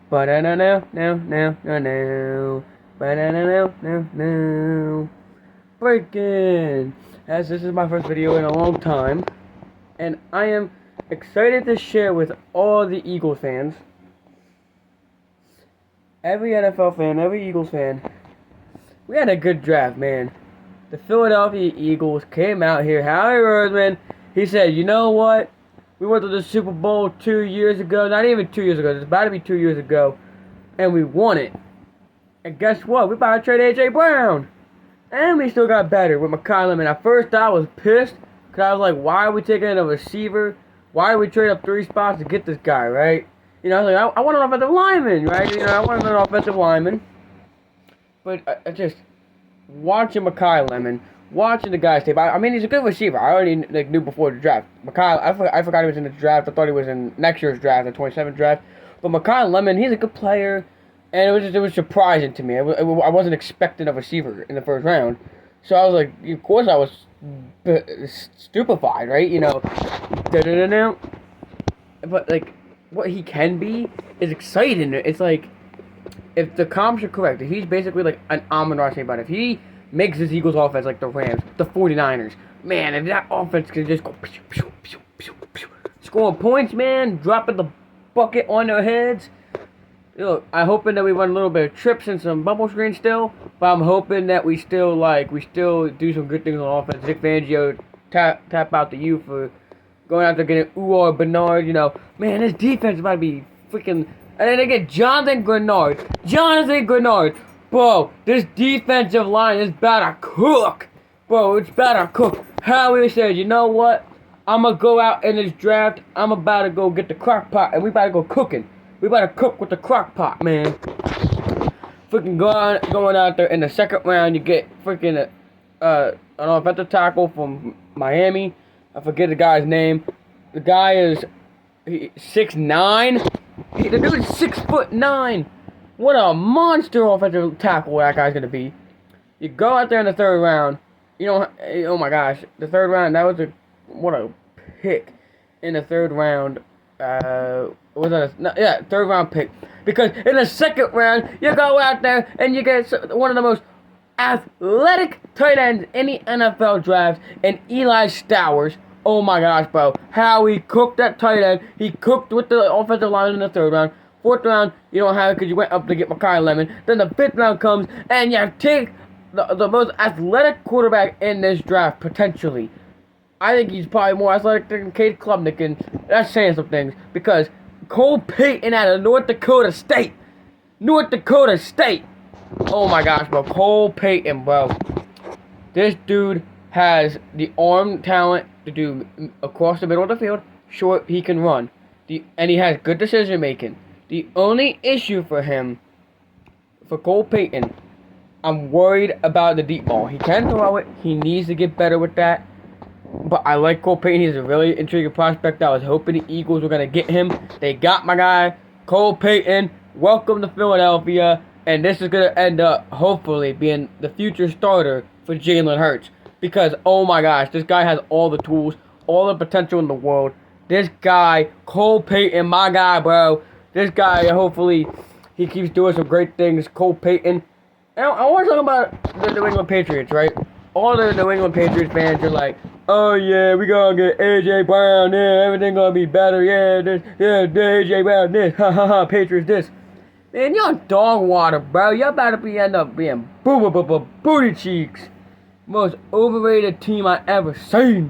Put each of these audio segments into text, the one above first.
Ba-da-na-no, Ba-da-na-no. Breaking! As this is my first video in a long time, and I am excited to share with all the Eagles fans, every NFL fan, every Eagles fan, we had a good draft, man. The Philadelphia Eagles came out here. Howie Roseman, he said, you know what? We went to the Super Bowl 2 years ago. Not even 2 years ago. It's about to be 2 years ago. And we won it. And guess what? We about to trade A.J. Brown. And we still got better with McCollum. And at first I was pissed. Because I was like, why are we taking a receiver? Why did we trade up 3 spots to get this guy, right? You know, I was like, I want an offensive lineman, right? You know, I want an offensive lineman. But I just... watching McCollum and watching the guys tape. I mean, he's a good receiver. I already knew before the draft. I forgot he was in the draft. I thought he was in next year's draft, the 27th draft. But McCollum, he's a good player, and it was surprising to me. I wasn't expecting a receiver in the first round, so I was like, of course I was stupefied, right? You know, but like what he can be is exciting. It's like, if the comps are correct, if he's basically like an Amon-Ra St. Brown, if he makes this Eagles offense like the Rams, the 49ers, man, if that offense can just go scoring points, man, dropping the bucket on their heads. Look, I'm hoping that we run a little bit of trips and some bubble screen still, but I'm hoping that we still do some good things on offense. Vic Fangio tap out to you for going out there getting Uor Bernard. You know, man, this defense is about to be freaking. And then they get Jonathan Grenard. Bro, this defensive line is about to cook. Bro, it's about to cook. Howie said, you know what? I'm going to go out in this draft. I'm about to go get the crock pot. And we about to go cooking. We about to cook with the crock pot, man. Freaking going out there in the second round. You get freaking an offensive tackle from Miami. I forget the guy's name. The guy is 6'9". The dude is 6'9". What a monster offensive tackle that guy's gonna be. You go out there in the third round. You know, oh my gosh, the third round. That was what a pick in the third round. Third round pick. Because in the second round, you go out there and you get one of the most athletic tight ends in the NFL draft, and Eli Stowers. Oh my gosh, bro. How he cooked that tight end. He cooked with the offensive line in the third round. Fourth round, you don't have it because you went up to get McCollum. Then the fifth round comes, and you take the most athletic quarterback in this draft, potentially. I think he's probably more athletic than Cade Klubnik, and that's saying some things. Because Cole Payton out of North Dakota State. Oh my gosh, bro. Cole Payton, bro. This dude has the arm talent to do across the middle of the field. Short, he can run. And he has good decision making. The only issue for him, for Cole Payton, I'm worried about the deep ball. He can throw it. He needs to get better with that. But I like Cole Payton. He's a really intriguing prospect. I was hoping the Eagles were going to get him. They got my guy, Cole Payton. Welcome to Philadelphia. And this is going to end up, hopefully, being the future starter for Jalen Hurts. Because, oh my gosh, this guy has all the tools, all the potential in the world. This guy, Cole Payton, my guy, bro. This guy, hopefully, he keeps doing some great things. Cole Payton. And I want to talk about the New England Patriots, right? All the New England Patriots fans are like, oh yeah, we gonna get A.J. Brown, yeah, everything gonna be better, yeah, this, yeah, A.J. Brown, this, ha ha ha, Patriots, this. Man, y'all dog water, bro. Y'all about to end up being booty cheeks. Most overrated team I ever seen.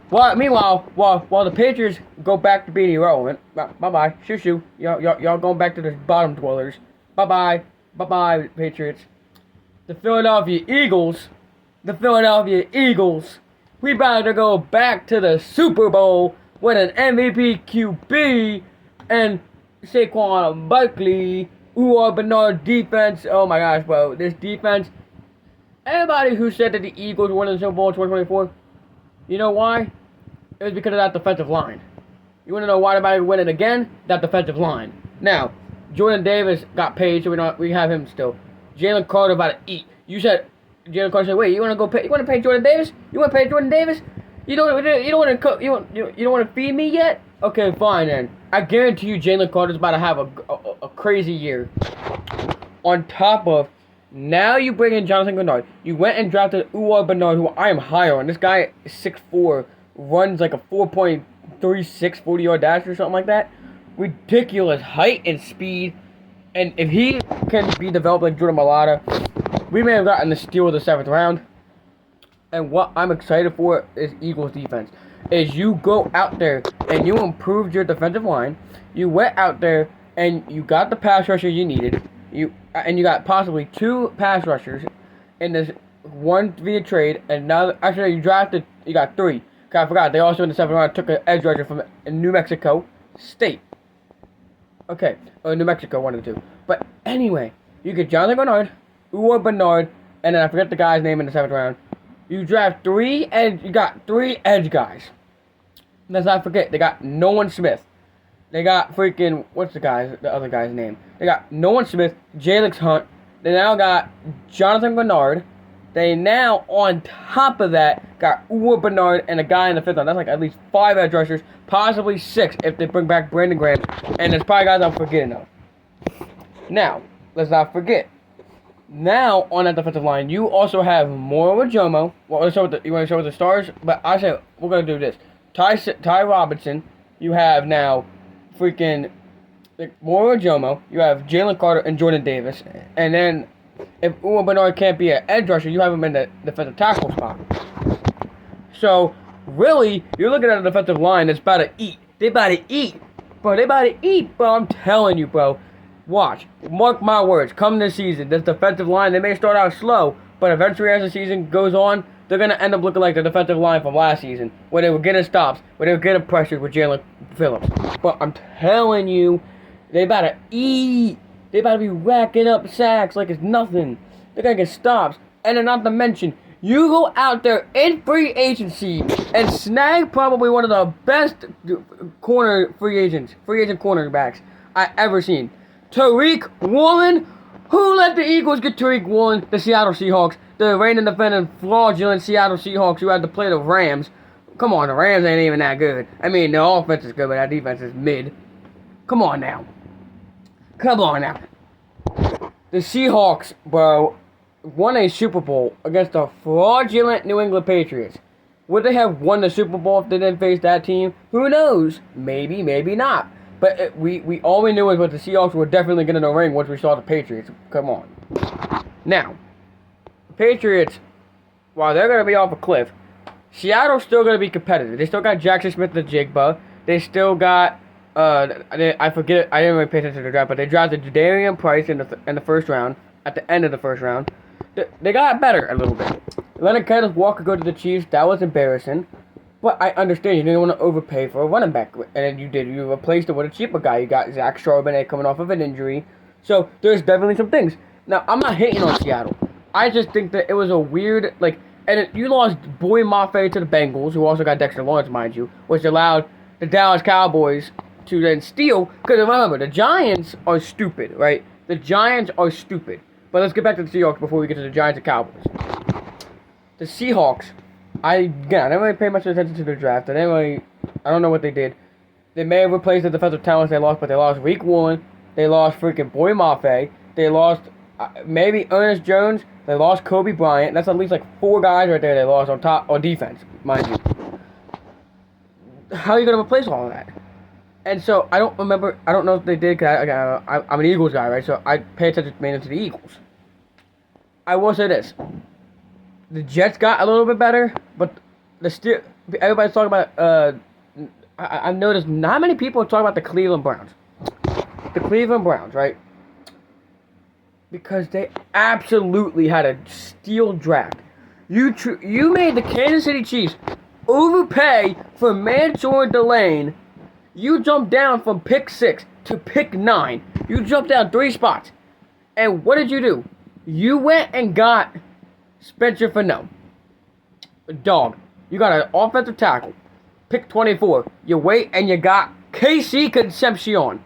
Well, meanwhile, while the Patriots go back to being irrelevant, bye-bye, shoo-shoo, y'all going back to the bottom dwellers. Bye-bye, Patriots. The Philadelphia Eagles, we about to go back to the Super Bowl with an MVP QB and Saquon Barkley, Uor Bernard defense. Oh my gosh, bro, this defense. Everybody who said that the Eagles won the Super Bowl in 2024, you know why? It was because of that defensive line. You want to know why everybody winning again? That defensive line. Now, Jordan Davis got paid, so we have him still. Jalen Carter about to eat. You said Jalen Carter said, "Wait, you want to pay Jordan Davis? You want to pay Jordan Davis? You don't want to feed me yet? Okay, fine then. I guarantee you Jalen Carter's about to have a crazy year. On top of, now you bring in Jonathan Bernard. You went and drafted Uwar Bernard, who I am higher on. This guy is 6'4", runs like a 4.36 40-yard dash or something like that. Ridiculous height and speed. And if he can be developed like Jordan Mailata, we may have gotten the steal of the 7th round. And what I'm excited for is Eagles defense. Is you go out there and you improved your defensive line. You went out there and you got the pass rusher you needed. You got possibly 2 pass rushers in this one via trade, and now actually you got 3. Cause I forgot they also in the 7th round took an edge rusher from New Mexico State. Okay, or New Mexico, one of the 2. But anyway, you get Jonathan Bernard, Uwar Bernard, and then I forget the guy's name in the 7th round. You draft 3 edge. You got 3 edge guys. Let's not forget they got Nolan Smith. They got freaking the other guy's name? They got Nolan Smith, Jalix Hunt. They now got Jonathan Bernard. They now on top of that got Uwar Bernard and a guy in the 5th round. That's like at least 5 edge rushers, possibly 6 if they bring back Brandon Graham. And there's probably guys I'm forgetting of. Now let's not forget. Now on that defensive line, you also have Moro Jomo. Well, you want to show with the stars? But I said we're gonna do this. Ty Robinson. You have now freaking Moro Jomo. You have Jalen Carter and Jordan Davis. And then if Uwar Bernard can't be an edge rusher, you have him in the defensive tackle spot. So really, you're looking at a defensive line that's about to eat. They about to eat, bro. They about to eat, bro. I'm telling you, bro. Watch. Mark my words. Come this season, this defensive line, they may start out slow, but eventually as the season goes on, they're going to end up looking like the defensive line from last season, where they were getting stops, where they were getting pressured with Jalen Phillips. But I'm telling you, they about to eat. They about to be racking up sacks like it's nothing. They're going to get stops. And then not to mention, you go out there in free agency and snag probably one of the best free agent cornerbacks I ever seen. Tariq Woolen? Who let the Eagles get Tariq Woolen? The Seattle Seahawks. The reigning defending fraudulent Seattle Seahawks who had to play the Rams. Come on, the Rams ain't even that good. I mean, the offense is good, but that defense is mid. Come on now. The Seahawks, bro, won a Super Bowl against the fraudulent New England Patriots. Would they have won the Super Bowl if they didn't face that team? Who knows? Maybe, maybe not. But we all we knew is what the Seahawks were definitely getting in the ring once we saw the Patriots. Come on. Now, the Patriots, while they're going to be off a cliff, Seattle's still going to be competitive. They still got Jackson Smith-Njigba. They still got, I forget, I didn't really pay attention to the draft, but they drafted Jadarian Price in the 1st round, at the end of the 1st round. They got better a little bit. Leonard Kenneth Walker go to the Chiefs. That was embarrassing. But I understand you didn't want to overpay for a running back, and then you did. You replaced it with a cheaper guy. You got Zach Charbonnet coming off of an injury, so there's definitely some things. Now I'm not hating on Seattle. I just think that it was a weird you lost Boy Mafe to the Bengals, who also got Dexter Lawrence, mind you, which allowed the Dallas Cowboys to then steal. Because remember, the Giants are stupid, right? The Giants are stupid. But let's get back to the Seahawks before we get to the Giants and Cowboys. The Seahawks. I didn't really pay much attention to the draft. I don't know what they did. They may have replaced the defensive talents they lost, but they lost Reek Woolen. They lost freaking Boy Mafe. They lost maybe Ernest Jones. They lost Kobe Bryant. That's at least like 4 guys right there they lost on defense, mind you. How are you going to replace all of that? And so, I don't know if they did, because I'm an Eagles guy, right? So, I pay attention mainly to the Eagles. I will say this. The Jets got a little bit better, but everybody's talking about, I've noticed not many people are talking about the Cleveland Browns. The Cleveland Browns, right? Because they absolutely had a steal draft. You made the Kansas City Chiefs overpay for Mansour Delane. You jumped down from pick 6 to pick 9. You jumped down 3 spots. And what did you do? You went and got Spencer Fano. Dog. You got an offensive tackle. Pick 24. You wait and you got KC Concepcion.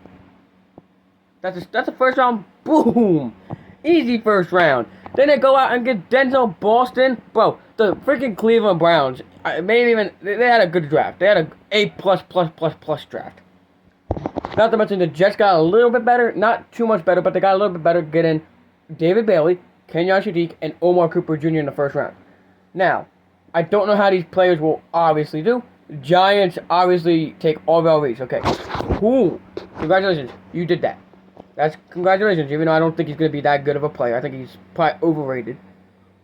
That's a 1st round. Boom. Easy 1st round. Then they go out and get Denzel Boston. Bro, the freaking Cleveland Browns, maybe even, they had a good draft. They had a A++++ draft. Not to mention the Jets got a little bit better. Not too much better, but they got a little bit better getting David Bailey, Kenyon Sadiq, and Omar Cooper Jr. in the first round. Now, I don't know how these players will obviously do. Giants obviously take Orville Reese. Okay. Cool. Congratulations. You did that. That's congratulations, even though I don't think he's going to be that good of a player. I think he's probably overrated.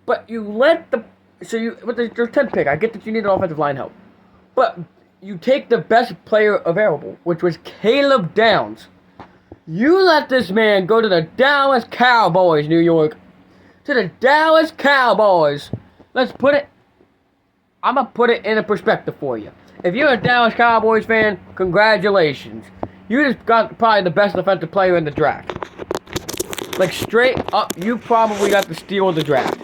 But you let the... So you... With your 10th pick, I get that you need an offensive line help. But you take the best player available, which was Caleb Downs. You let this man go to the Dallas Cowboys, New York. To the Dallas Cowboys. Let's put it... I'm going to put it in a perspective for you. If you're a Dallas Cowboys fan, congratulations. You just got probably the best defensive player in the draft. Like, straight up, you probably got the steal of the draft.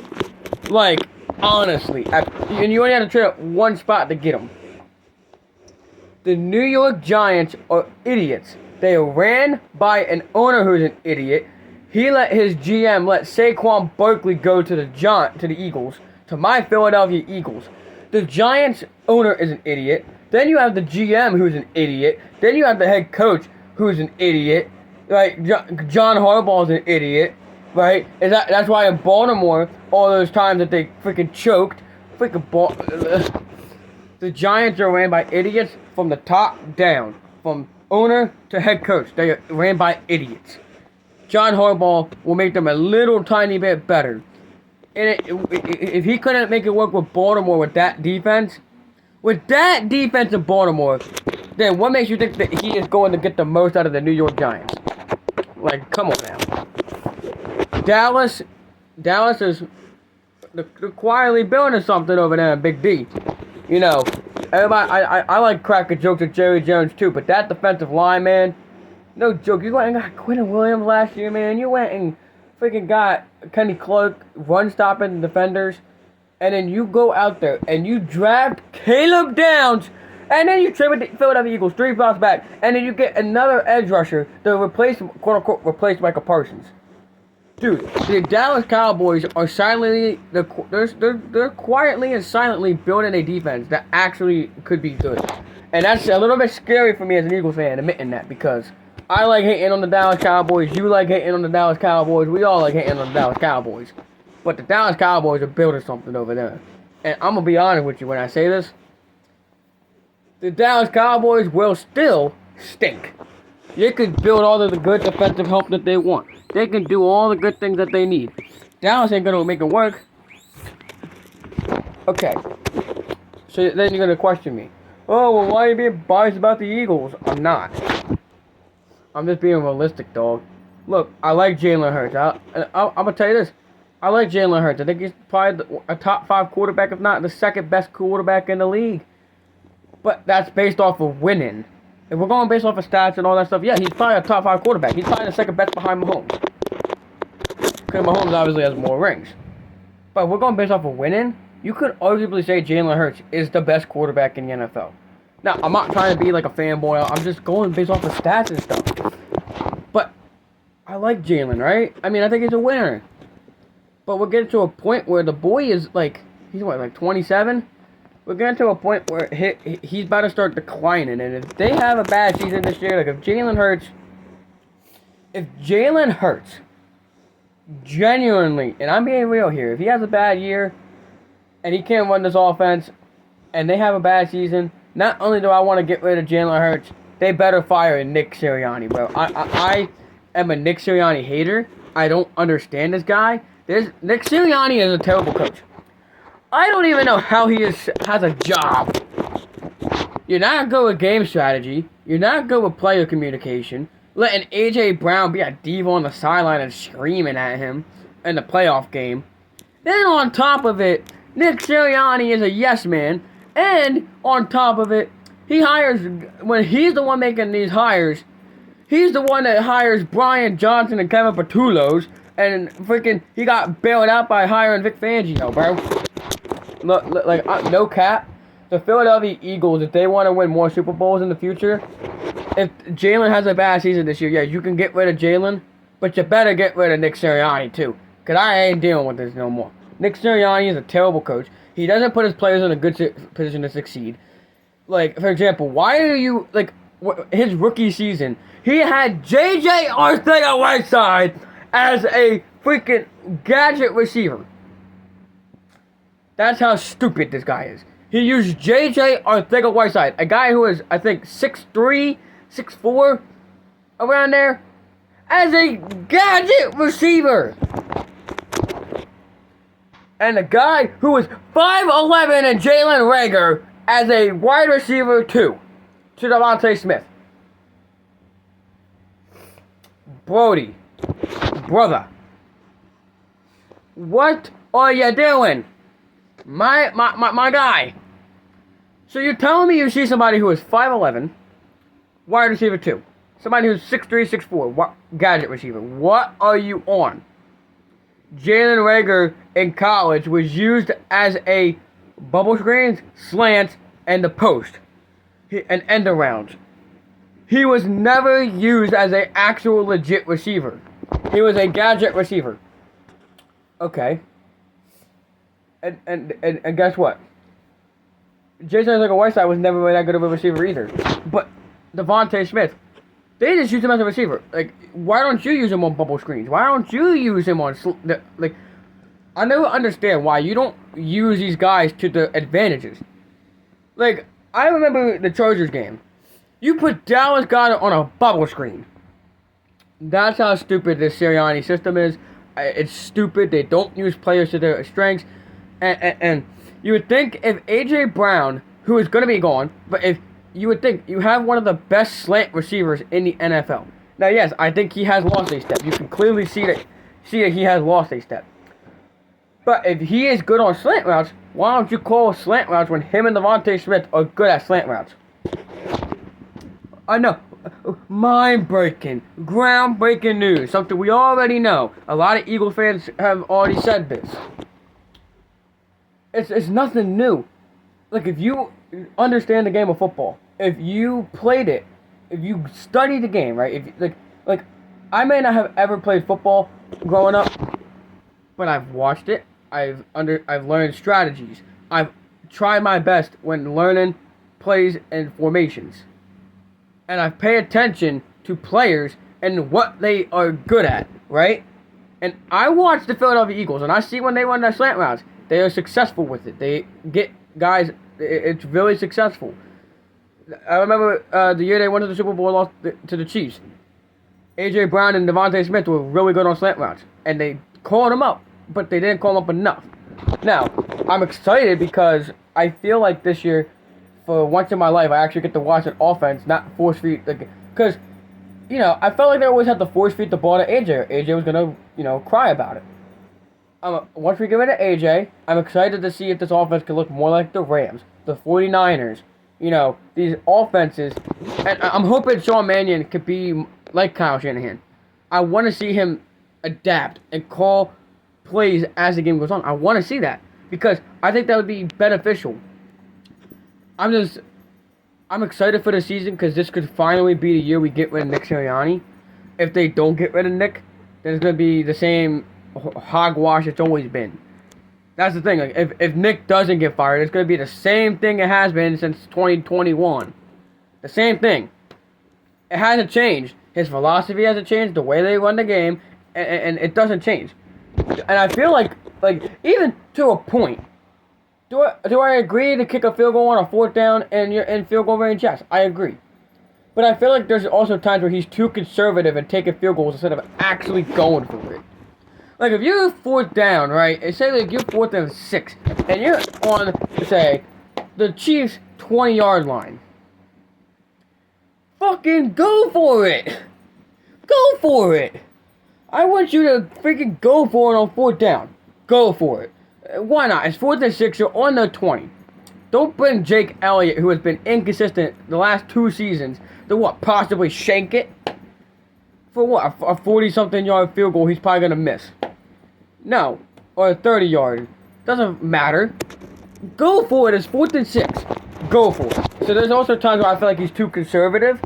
Like, honestly. And you only had to trade up one spot to get him. The New York Giants are idiots. They ran by an owner who's an idiot. He let his GM let Saquon Barkley go to the Eagles. To my Philadelphia Eagles. The Giants owner is an idiot. Then you have the GM who's an idiot. Then you have the head coach who's an idiot. Like, John Harbaugh's an idiot. Right? That's why in Baltimore, all those times that they freaking choked. The Giants are ran by idiots from the top down. From owner to head coach. They are ran by idiots. John Harbaugh will make them a little tiny bit better. And if he couldn't make it work with Baltimore with that defense in Baltimore, then what makes you think that he is going to get the most out of the New York Giants? Like, come on now. Dallas is quietly building something over there in Big D. You know, everybody, I like cracking jokes at Jerry Jones too, but that defensive line, man, no joke. You went and got Quentin Williams last year, man. You went and freaking got Kenny Clark run stopping defenders, and then you go out there and you draft Caleb Downs, and then you trade with the Philadelphia Eagles 3 spots back, and then you get another edge rusher to replace, quote unquote, replace Michael Parsons. Dude, the Dallas Cowboys are silently, they're quietly and silently building a defense that actually could be good, and that's a little bit scary for me as an Eagles fan admitting that, because I like hating on the Dallas Cowboys. You like hating on the Dallas Cowboys. We all like hating on the Dallas Cowboys. But the Dallas Cowboys are building something over there. And I'm going to be honest with you when I say this. The Dallas Cowboys will still stink. They could build all of the good defensive help that they want. They can do all the good things that they need. Dallas ain't going to make it work. Okay. So then you're going to question me. Oh, well, why are you being biased about the Eagles? I'm not. I'm just being realistic, dog. Look, I like Jalen Hurts. I'm going to tell you this. I like Jalen Hurts. I think he's probably a top 5 quarterback, if not the second best quarterback in the league. But that's based off of winning. If we're going based off of stats and all that stuff, yeah, he's probably a top 5 quarterback. He's probably the second best behind Mahomes. Because Mahomes obviously has more rings. But if we're going based off of winning, you could arguably say Jalen Hurts is the best quarterback in the NFL. Now, I'm not trying to be like a fanboy. I'm just going based off of stats and stuff. But I like Jalen, right? I mean, I think he's a winner. But we're getting to a point where the boy is like, he's what, like 27? We're getting to a point where he's about to start declining. And if they have a bad season this year, like if Jalen Hurts genuinely, and I'm being real here, if he has a bad year and he can't run this offense and they have a bad season, not only do I want to get rid of Jalen Hurts, they better fire Nick Sirianni, bro. I am a Nick Sirianni hater. I don't understand this guy. Nick Sirianni is a terrible coach. I don't even know how he has a job. You're not good with game strategy. You're not good with player communication. Letting A.J. Brown be a diva on the sideline and screaming at him in the playoff game. Then on top of it, Nick Sirianni is a yes man. And on top of it, he hires, when he's the one making these hires, he's the one that hires Brian Johnson and Kevin Patullos, and freaking, he got bailed out by hiring Vic Fangio, bro. Look, no cap. The Philadelphia Eagles, if they want to win more Super Bowls in the future, if Jalen has a bad season this year, yeah, you can get rid of Jalen, but you better get rid of Nick Sirianni too. Because I ain't dealing with this no more. Nick Sirianni is a terrible coach. He doesn't put his players in a good position to succeed. Like, for example, why are you, like, his rookie season, he had J.J. Arcega-Whiteside as a freaking gadget receiver. That's how stupid this guy is. He used J.J. Arcega-Whiteside, a guy who is, I think, 6'3", 6'4", around there, as a gadget receiver. And a guy who was 5'11" and Jalen Reagor as a wide receiver too, to DeVonta Smith. Brody, brother, what are you doing? My guy. So you're telling me you see somebody who is 5'11", wide receiver 2. Somebody who's 6'3", 6'4", gadget receiver. What are you on? Jalen Reagor in college was used as a bubble screens, slants, and the post. And end around. He was never used as an actual legit receiver. He was a gadget receiver. Okay. And guess what? Jason Whiteside was never that good of a receiver either. But DeVonta Smith, they just use him as a receiver. Like, why don't you use him on bubble screens? Why don't you use him on like? I never understand why you don't use these guys to the advantages. Like, I remember the Chargers game. You put Dallas Goedert on a bubble screen. That's how stupid this Sirianni system is. It's stupid. They don't use players to their strengths. And you would think if A.J. Brown, who is going to be gone, but if you would think you have one of the best slant receivers in the NFL. Now, yes, I think he has lost a step. You can clearly see that he has lost a step. But if he is good on slant routes, why don't you call slant routes when him and DeVonta Smith are good at slant routes? I know. Mind-breaking, groundbreaking news. Something we already know. A lot of Eagles fans have already said this. It's nothing new. Like, if you understand the game of football, if you played it, if you studied the game, right? If like I may not have ever played football growing up, but I've watched it. I've learned strategies. I've tried my best when learning plays and formations. And I pay attention to players and what they are good at, right? And I watch the Philadelphia Eagles, and I see when they run their slant routes, they are successful with it. They get guys, it's really successful. I remember the year they went to the Super Bowl, lost to the Chiefs. A.J. Brown and DeVonta Smith were really good on slant routes, and they called them up, but they didn't call them up enough. Now, I'm excited because I feel like this year, for once in my life, I actually get to watch an offense, not force feed. Because, I felt like they always had to force feed the ball to AJ. AJ was going to, cry about it. Once we get rid of AJ, I'm excited to see if this offense can look more like the Rams, the 49ers, these offenses. And I'm hoping Sean Mannion could be like Kyle Shanahan. I want to see him adapt and call plays as the game goes on. I want to see that because I think that would be beneficial. I'm excited for the season because this could finally be the year we get rid of Nick Sirianni. If they don't get rid of Nick, then it's going to be the same hogwash it's always been. That's the thing. Like, if Nick doesn't get fired, it's going to be the same thing it has been since 2021. The same thing. It hasn't changed. His philosophy hasn't changed. The way they run the game, and it doesn't change. And I feel like even to a point, do I agree to kick a field goal on a 4th down and you're in field goal range? Yes, I agree. But I feel like there's also times where he's too conservative and taking field goals instead of actually going for it. Like, if you're 4th down, right, and say like you're 4th and 6, and you're on, say, the Chiefs' 20-yard line, fucking go for it! Go for it! I want you to freaking go for it on 4th down. Go for it. Why not? It's 4th and 6, you're on the 20. Don't bring Jake Elliott, who has been inconsistent the last 2 seasons, to possibly shank it? For what? A 40-something yard field goal he's probably going to miss. No. Or a 30-yard. Doesn't matter. Go for it. It's 4th and 6. Go for it. So there's also times where I feel like he's too conservative.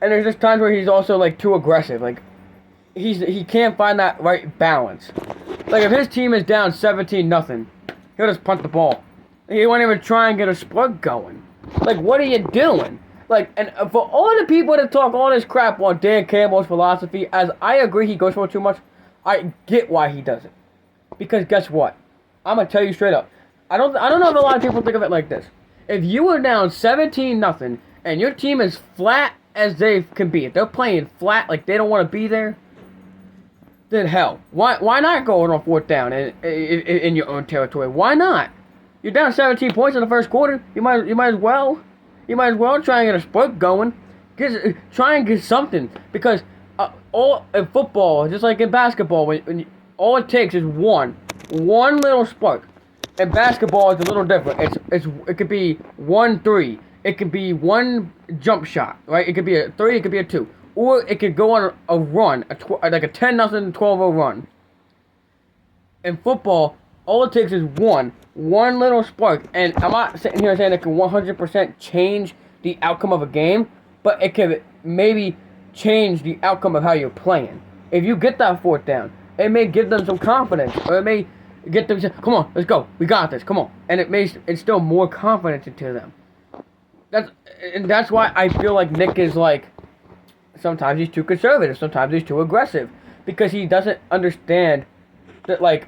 And there's just times where he's also, too aggressive. He can't find that right balance. Like, if his team is down 17-0, he'll just punt the ball. He won't even try and get a spark going. Like, what are you doing? Like, and for all the people that talk all this crap on Dan Campbell's philosophy, as I agree he goes for it too much, I get why he does it. Because guess what? I'm gonna tell you straight up. I don't know if a lot of people think of it like this. If you were down 17-0 and your team is flat as they can be, if they're playing flat like they don't want to be there, then hell, why not go on 4th down in your own territory? Why not? You're down 17 points in the first quarter. You might as well try and get a spurt going. Try and get something, because all in football, just like in basketball, all it takes is one little spark. And basketball is a little different. It could be 1-3. It could be one jump shot, right? It could be a 3. It could be a 2, or it could go on a run, like a 10-0, 12-0 run. In football, all it takes is one little spark, and I'm not sitting here saying it can 100% change the outcome of a game, but it can maybe change the outcome of how you're playing. If you get that 4th down, it may give them some confidence, or it may get them to say, come on, let's go, we got this, come on. And it may instill more confidence into them. That's why I feel like Nick is like, sometimes he's too conservative, sometimes he's too aggressive, because he doesn't understand that, like,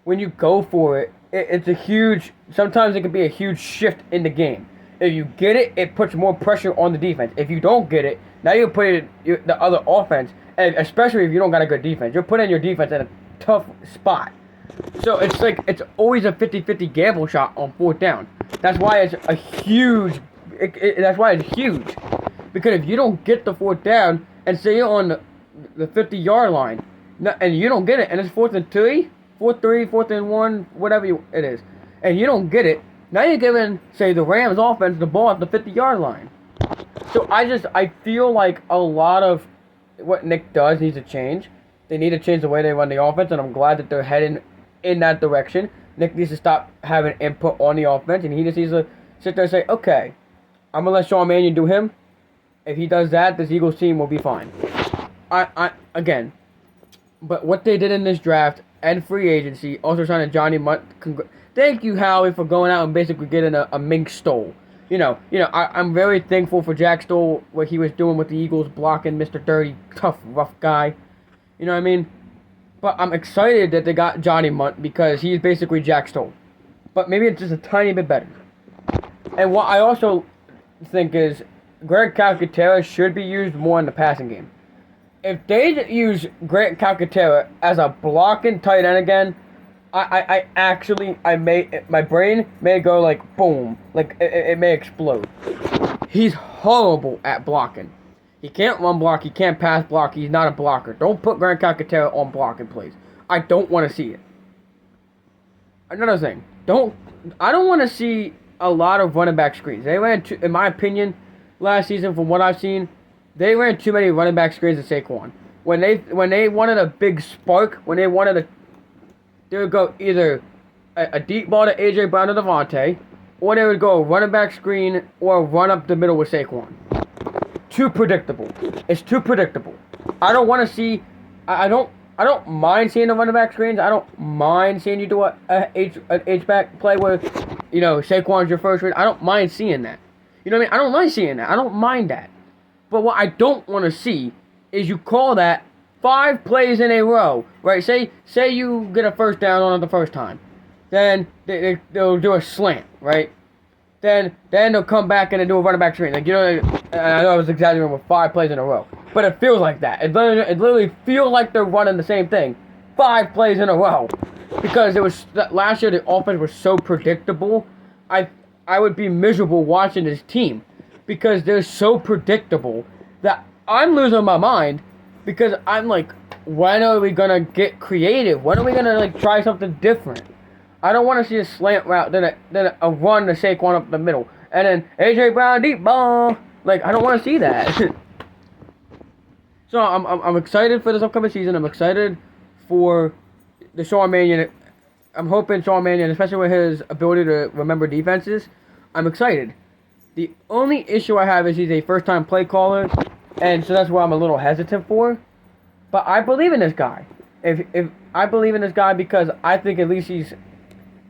when you go for it, it's a huge, sometimes it can be a huge shift in the game. If you get it, it puts more pressure on the defense. If you don't get it, now you're putting the other offense, and especially if you don't got a good defense, you're putting your defense in a tough spot. So it's like, it's always a 50-50 gamble shot on 4th down. That's why it's a huge, that's why it's huge. Because if you don't get the 4th down, and say you're on the 50-yard line, and you don't get it, and it's 4th and 3, 4-3, 4th and 1, whatever it is, and you don't get it, now you're giving, say, the Rams offense the ball at the 50-yard line. So I feel like a lot of what Nick does needs to change. They need to change the way they run the offense, and I'm glad that they're heading in that direction. Nick needs to stop having input on the offense, and he just needs to sit there and say, okay, I'm going to let Sean Mannion do him. If he does that, this Eagles team will be fine. Again, but what they did in this draft and free agency, also signing Johnny Munt, thank you, Howie, for going out and basically getting a Mink Stoll. I'm very thankful for Jack Stoll, what he was doing with the Eagles, blocking Mr. Dirty, tough, rough guy. You know what I mean? But I'm excited that they got Johnny Munt, because he's basically Jack Stoll. But maybe it's just a tiny bit better. And what I also think is Greg Calcaterra should be used more in the passing game. If they use Greg Calcaterra as a blocking tight end again, my brain may go like boom, like it may explode. He's horrible at blocking. He can't run block, he can't pass block, he's not a blocker. Don't put Greg Calcaterra on blocking plays. I don't want to see it. Another thing, I don't want to see a lot of running back screens. They ran, in my opinion, last season, from what I've seen, they ran too many running back screens at Saquon. When they wanted a big spark, they would go either a deep ball to A.J. Brown or Devontae, or they would go a running back screen or run up the middle with Saquon. Too predictable. It's too predictable. I don't want to see. I don't mind seeing the running back screens. I don't mind seeing you do an H-back play where, Saquon's your first read. I don't mind seeing that. You know what I mean? I don't mind seeing that. I don't mind that. But what I don't want to see is you call that 5 plays in a row, right? Say you get a first down on it the first time. Then they'll do a slant, right? Then they'll come back and they'll do a running back screen. Like, I know I was exaggerating with 5 plays in a row. But it feels like that. It literally feels like they're running the same thing. 5 plays in a row. Because last year the offense was so predictable. I would be miserable watching this team. Because they're so predictable that I'm losing my mind. Because I'm like, when are we going to get creative? When are we going to try something different? I don't want to see a slant route, then a run to Saquon up the middle. And then A.J. Brown deep ball. I don't want to see that. So I'm excited for this upcoming season. I'm excited for the Sean Mannion. I'm hoping Sean Mannion, especially with his ability to remember defenses, I'm excited. The only issue I have is he's a first-time play caller, and so that's what I'm a little hesitant for. But I believe in this guy. If I believe in this guy because I think at least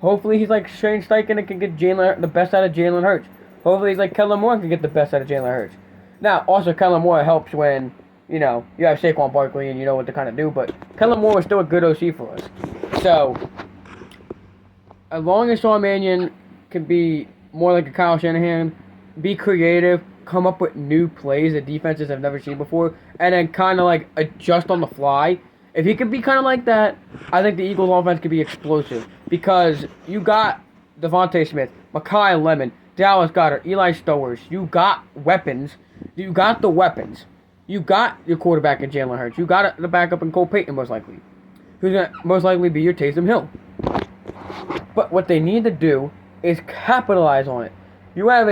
hopefully he's like Shane Steichen and can get the best out of Jalen Hurts. Hopefully he's like Kellen Moore and can get the best out of Jalen Hurts. Now, also Kellen Moore helps when, you know, you have Saquon Barkley and you know what to kind of do, but Kellen Moore was still a good OC for us. So, as long as Sean Mannion can be more like a Kyle Shanahan, be creative, come up with new plays that defenses have never seen before, and then kind of like adjust on the fly. If he could be kind of like that, I think the Eagles offense could be explosive because you got Devontae Smith, Mekhi Lemon, Dallas Goedert, Eli Stowers. You got weapons. You got the weapons. You got your quarterback in Jalen Hurts. You got the backup in Cole Payton most likely, who's going to most likely be your Taysom Hill. But what they need to do is capitalize on it. You have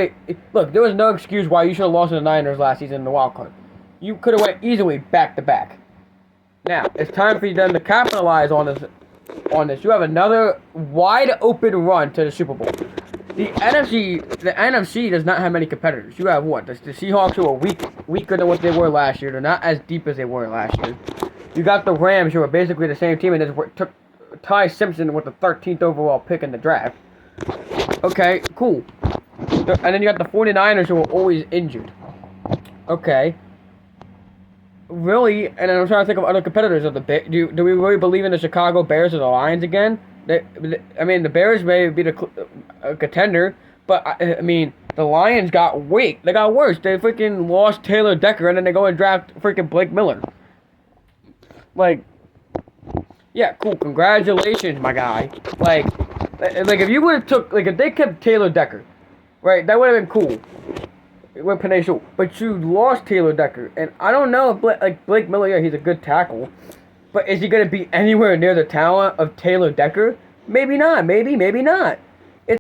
look, there was no excuse why you should have lost to the Niners last season in the wild card. You could have went easily back to back. Now, it's time for them to capitalize on this. You have another wide open run to the Super Bowl. The NFC does not have many competitors. You have what? The Seahawks, who are weaker than what they were last year. They're not as deep as they were last year. You got the Rams, who are basically the same team, and just took Ty Simpson with the 13th overall pick in the draft. Okay, cool. And then you got the 49ers, who are always injured. Okay. Really, and I'm trying to think of other competitors of the do we really believe in the Chicago Bears or the Lions again? I mean, the Bears may be a contender, but I mean, the Lions got weak. They got worse. They freaking lost Taylor Decker, and then they go and draft freaking Blake Miller. Like, yeah, cool. Congratulations, my guy. Like if you would have if they kept Taylor Decker, right? That would have been cool. With Penei Sewell, but you lost Taylor Decker, and I don't know if Blake Miller, yeah, he's a good tackle, but is he going to be anywhere near the talent of Taylor Decker? Maybe not. Maybe not.